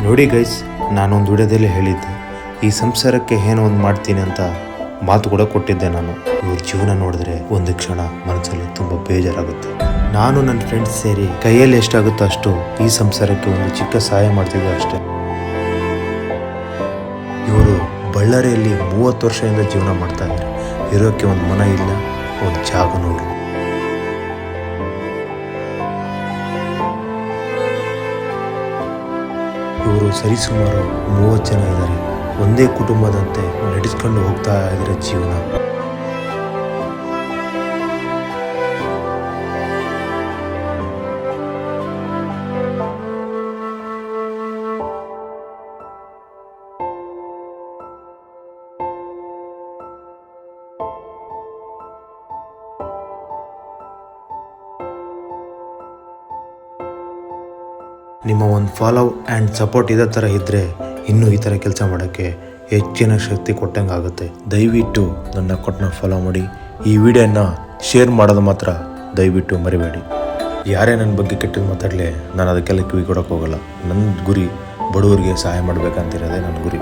ನೋಡಿ ಗೈಸ್, ನಾನೊಂದು ವಿಡಿಯೋದಲ್ಲಿ ಹೇಳಿದ್ದೆ ಈ ಸಂಸಾರಕ್ಕೆ ಏನೋ ಒಂದು ಮಾಡ್ತೀನಿ ಅಂತ ಮಾತು ಕೂಡ ಕೊಟ್ಟಿದ್ದೆ ನಾನು. ಇವ್ರ ಜೀವನ ನೋಡಿದ್ರೆ ಒಂದು ಕ್ಷಣ ಮನಸ್ಸಲ್ಲಿ ತುಂಬ ಬೇಜಾರಾಗುತ್ತೆ. ನಾನು ನನ್ನ ಫ್ರೆಂಡ್ಸ್ ಸೇರಿ ಕೈಯಲ್ಲಿ ಎಷ್ಟಾಗುತ್ತೋ ಅಷ್ಟು ಈ ಸಂಸಾರಕ್ಕೆ ಒಂದು ಚಿಕ್ಕ ಸಹಾಯ ಮಾಡ್ತಿದ್ದೆ ಅಷ್ಟೇ. ಇವರು ಬಳ್ಳಾರಿಯಲ್ಲಿ 30 ವರ್ಷದಿಂದ ಜೀವನ ಮಾಡ್ತಾ ಇದ್ದಾರೆ. ಇರೋಕ್ಕೆ ಒಂದು ಮನೆ ಇಲ್ಲ, ಒಂದು ಜಾಗನೂ ಇಲ್ಲ. ಇವರು ಸರಿಸುಮಾರು 30 ಜನ ಇದ್ದಾರೆ. ಒಂದೇ ಕುಟುಂಬದಂತೆ ನಡೆಸ್ಕೊಂಡು ಹೋಗ್ತಾ ಇದ್ದಾರೆ ಜೀವನ. ನಿಮ್ಮ ಒಂದು ಫಾಲೋ ಆ್ಯಂಡ್ ಸಪೋರ್ಟ್ ಇದೇ ಥರ ಇದ್ದರೆ ಇನ್ನೂ ಈ ಥರ ಕೆಲಸ ಮಾಡೋಕ್ಕೆ ಹೆಚ್ಚಿನ ಶಕ್ತಿ ಕೊಟ್ಟಂಗೆ ಆಗುತ್ತೆ. ದಯವಿಟ್ಟು ನನ್ನ ಅಕೌಂಟ್ನ ಫಾಲೋ ಮಾಡಿ. ಈ ವಿಡಿಯೋನ ಶೇರ್ ಮಾಡೋದು ಮಾತ್ರ ದಯವಿಟ್ಟು ಮರಿಬೇಡಿ. ಯಾರೇ ನನ್ನ ಬಗ್ಗೆ ಕೆಟ್ಟದ್ದು ಮಾತಾಡಲಿ, ನಾನು ಅದಕ್ಕೆಲ್ಲ ಕಿವಿ ಕೊಡೋಕ್ಕೆ ಹೋಗಲ್ಲ. ನನ್ನ ಗುರಿ ಬಡವರಿಗೆ ಸಹಾಯ ಮಾಡಬೇಕಂತಿರೋದೇ ನನ್ನ ಗುರಿ.